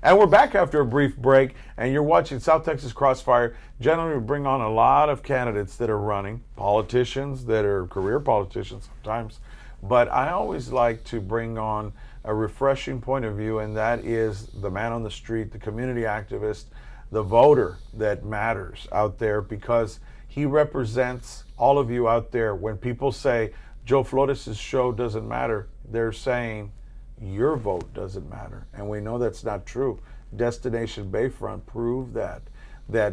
And we're back after a brief break, and you're watching South Texas Crossfire. Generally, we bring on a lot of candidates that are running, politicians that are career politicians sometimes. But I always like to bring on a refreshing point of view, and that is the man on the street, the community activist, the voter that matters out there, because he represents all of you out there. When people say Joe Flores' show doesn't matter, they're saying your vote doesn't matter. And we know that's not true. Destination Bayfront proved that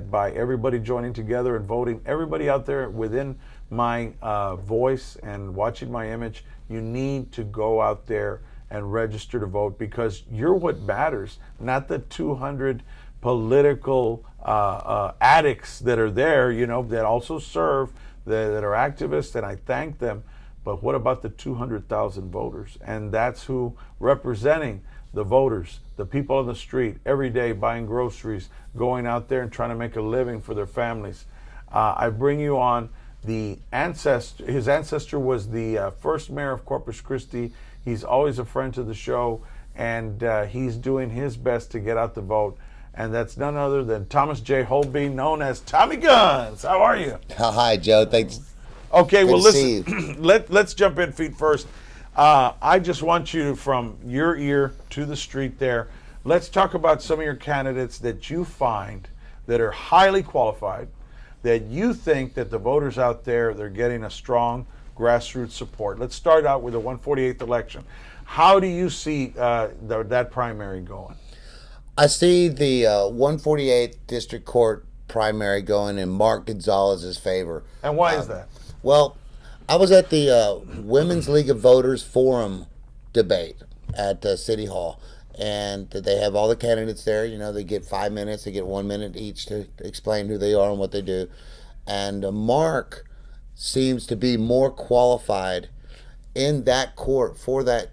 by everybody joining together and voting, everybody out there within my voice and watching my image, you need to go out there and register to vote, because you're what matters, not the 200 political addicts that are there, that also serve, that are activists, and I thank them. But what about the 200,000 voters? And that's who representing the voters, the people on the street, every day buying groceries, going out there and trying to make a living for their families. I bring you on the ancestor. His ancestor was the first mayor of Corpus Christi. He's always a friend to the show, and he's doing his best to get out the vote. And that's none other than Thomas J. HOLBEIN, known as Tommy Guns. How are you? Hi, Joe. Thanks. Okay, well, listen, let's jump in feet first. I just want you, from your ear to the street there, let's talk about some of your candidates that you find that are highly qualified, that you think that the voters out there, they're getting a strong grassroots support. Let's start out with the 148th election. How do you see that primary going? I see the 148th District Court primary going in Mark Gonzalez's favor. And why is that? Well, I was at the Women's League of Voters Forum debate at City Hall, and they have all the candidates there. They get 5 minutes, they get 1 minute each to explain who they are and what they do. And Mark seems to be more qualified in that court for that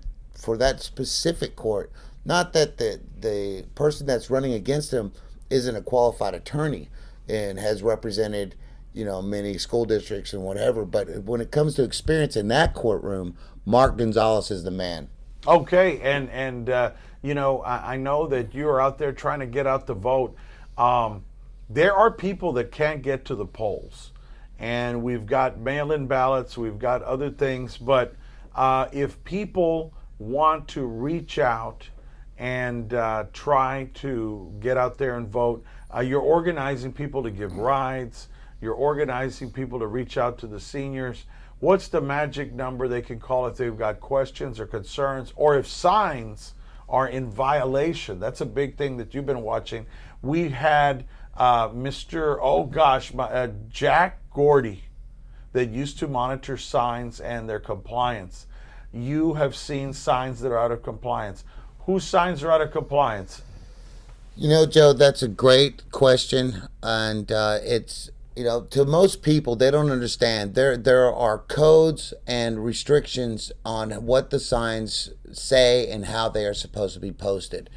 specific court. Not that the person that's running against him isn't a qualified attorney and has represented many school districts and whatever, but when it comes to experience in that courtroom, Mark Gonzalez is the man. Okay, and I know that you're out there trying to get out the vote. There are people that can't get to the polls, and we've got mail-in ballots, we've got other things, but if people want to reach out and try to get out there and vote, you're organizing people to give rides. You're organizing people to reach out to the seniors. What's the magic number they can call if they've got questions or concerns, or if signs are in violation? That's a big thing that you've been watching. We had Jack Gordy, that used to monitor signs and their compliance. You have seen signs that are out of compliance. Whose signs are out of compliance? Joe, that's a great question, and it's to most people, they don't understand. There are codes and restrictions on what the signs say and how they are supposed to be posted,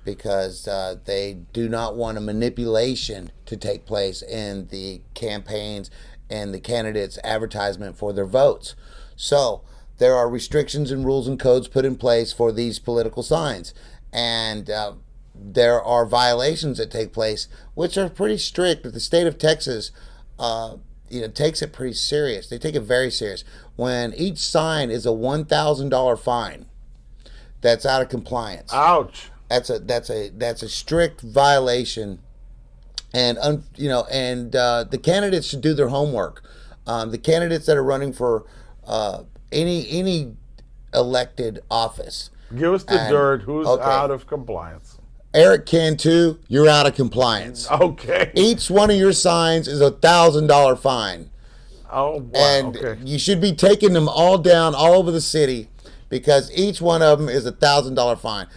because they do not want a manipulation to take place in the campaigns and the candidates' advertisement for their votes. So there are restrictions and rules and codes put in place for these political signs, and there are violations that take place, which are pretty strict. The state of Texas takes it pretty serious. They take it very serious. When each sign is a $1,000 fine, that's out of compliance. Ouch. That's a strict violation, and the candidates should do their homework. The candidates that are running for any elected office. Give us the dirt. Who's out of compliance? Eric Cantu, you're out of compliance. Okay. Each one of your signs is a $1,000 fine. Oh, wow. And okay. You should be taking them all down all over the city, because each one of them is a $1,000 fine.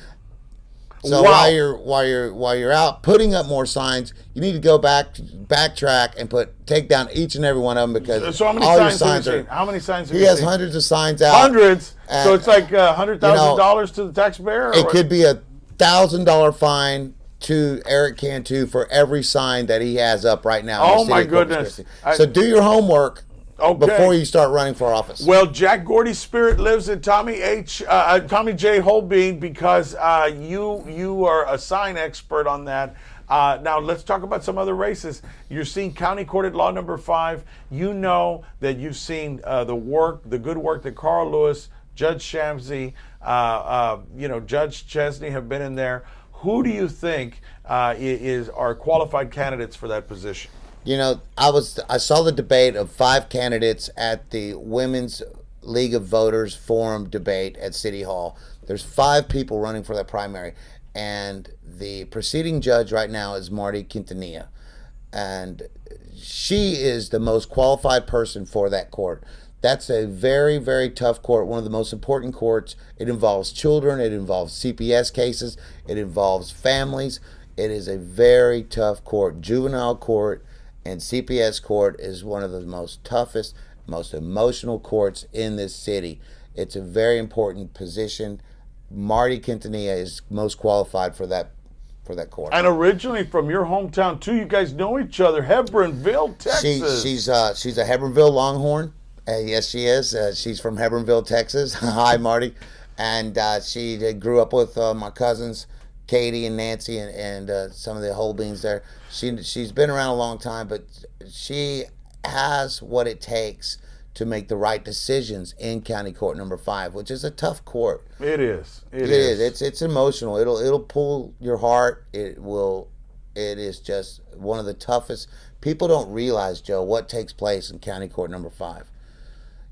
So wow. while you're out putting up more signs, you need to go backtrack and take down each and every one of them, because so how many all signs your signs have you are. seen? How many signs have He you has seen? hundreds of signs out. Hundreds. And, so it's like $100,000 to the taxpayer. It could be a $1,000 fine to Eric Cantu for every sign that he has up right now. Oh my goodness! So do your homework Okay. before you start running for office. Well, Jack Gordy's spirit lives in Tommy J. Holbein, because you are a sign expert on that. Now let's talk about some other races. You're seeing County Court at Law Number 5. You know that you've seen the good work that Carl Lewis, Judge Shamsi, Judge Chesney have been in there. Who do you think are qualified candidates for that position? You know, I saw the debate of 5 candidates at the Women's League of Voters Forum debate at City Hall. There's 5 people running for that primary, and the preceding judge right now is Marty Quintanilla, and she is the most qualified person for that court. That's a very, very tough court, one of the most important courts. It involves children, it involves CPS cases, it involves families. It is a very tough court. Juvenile court and CPS court is one of the most toughest, most emotional courts in this city. It's a very important position. Marty Quintanilla is most qualified for that court. And originally from your hometown too. You guys know each other, Hebronville, Texas. She's a Hebronville Longhorn. Yes, she is. She's from Hebronville, Texas. Hi, Marty. And she grew up with my cousins, Katie and Nancy, and some of the Holbeins there. She's been around a long time, but she has what it takes to make the right decisions in County Court Number 5, which is a tough court. It is. It is. It's emotional. It'll pull your heart. It is just one of the toughest. People don't realize, Joe, what takes place in County Court Number 5.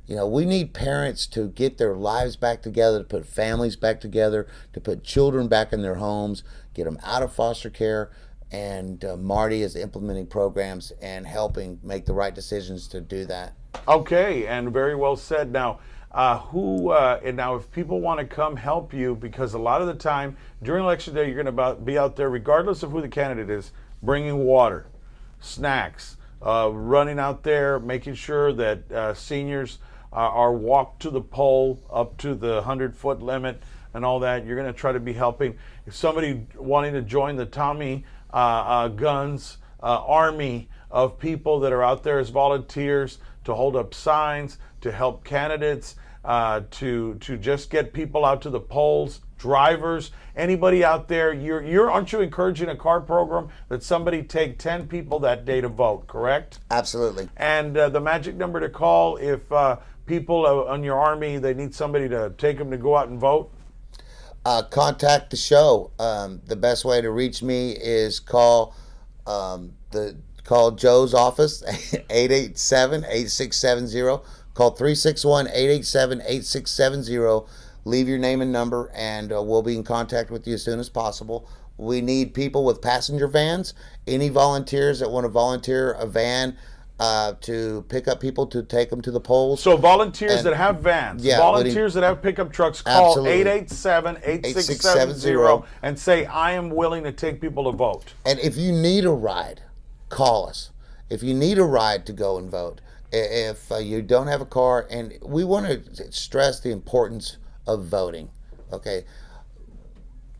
You know, we need parents to get their lives back together, to put families back together, to put children back in their homes, get them out of foster care. And Marty is implementing programs and helping make the right decisions to do that. Okay, and very well said. Now, if people want to come help you, because a lot of the time during election day, you're going to be out there, regardless of who the candidate is, bringing water, snacks, running out there, making sure that seniors are walked to the poll up to the 100-foot limit and all that. You're going to try to be helping. If somebody wanting to join the Tommy Guns army of people that are out there as volunteers to hold up signs, to help candidates, to just get people out to the polls, drivers, anybody out there, aren't you encouraging a car program that somebody take 10 people that day to vote, correct? Absolutely. And the magic number to call if people on your army, they need somebody to take them to go out and vote? Contact the show. The best way to reach me is call Joe's office, 887-8670. Call 361-887-8670. Leave your name and number, and we'll be in contact with you as soon as possible. We need people with passenger vans. Any volunteers that want to volunteer a van to pick up people to take them to the polls. So volunteers that have vans, volunteers that have pickup trucks, call 887-8670 and say, I am willing to take people to vote. And if you need a ride, call us. If you need a ride to go and vote, if you don't have a car, and we want to stress the importance of voting, okay?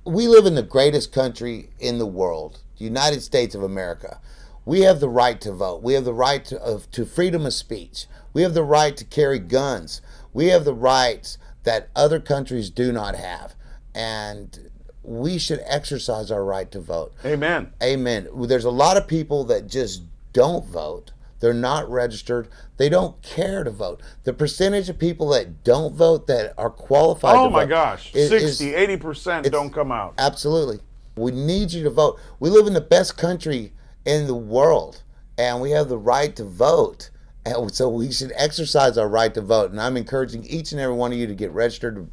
We live in the greatest country in the world, the United States of America. We have the right to vote. We have the right to freedom of speech. We have the right to carry guns. We have the rights that other countries do not have. And we should exercise our right to vote. Amen. Amen. There's a lot of people that just don't vote. They're not registered. They don't care to vote. The percentage of people that don't vote that are qualified to vote. Oh my gosh, 60, 80% don't come out. Absolutely. We need you to vote. We live in the best country in the world, and we have the right to vote, and so we should exercise our right to vote. And I'm encouraging each and every one of you to get registered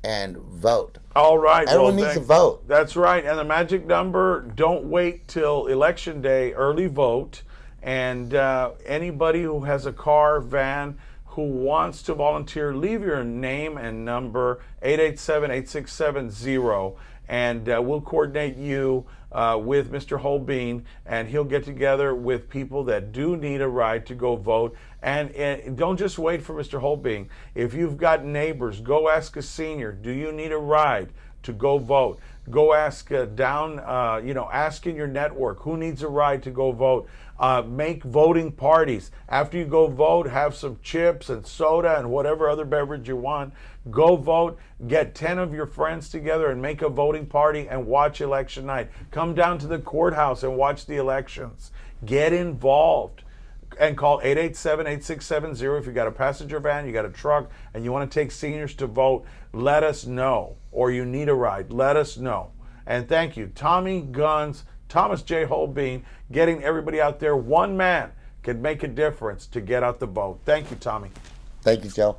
and vote. All right. Everyone needs to vote. That's right. And the magic number, don't wait till election day, early vote. And anybody who has a car, van, who wants to volunteer, leave your name and number, 887-8670, and we'll coordinate you with Mr. Holbein, and he'll get together with people that do need a ride to go vote. And don't just wait for Mr. Holbein. If you've got neighbors, go ask a senior, do you need a ride to go vote? Go ask ask in your network, who needs a ride to go vote? Make voting parties. After you go vote, have some chips and soda and whatever other beverage you want. Go vote. Get 10 of your friends together and make a voting party and watch election night. Come down to the courthouse and watch the elections. Get involved. And call 887-8670 if you got a passenger van, you got a truck, and you want to take seniors to vote. Let us know. Or you need a ride. Let us know. And thank you. Tommy Guns, Thomas J. Holbein, getting everybody out there. One man can make a difference to get out the vote. Thank you, Tommy. Thank you, Joe.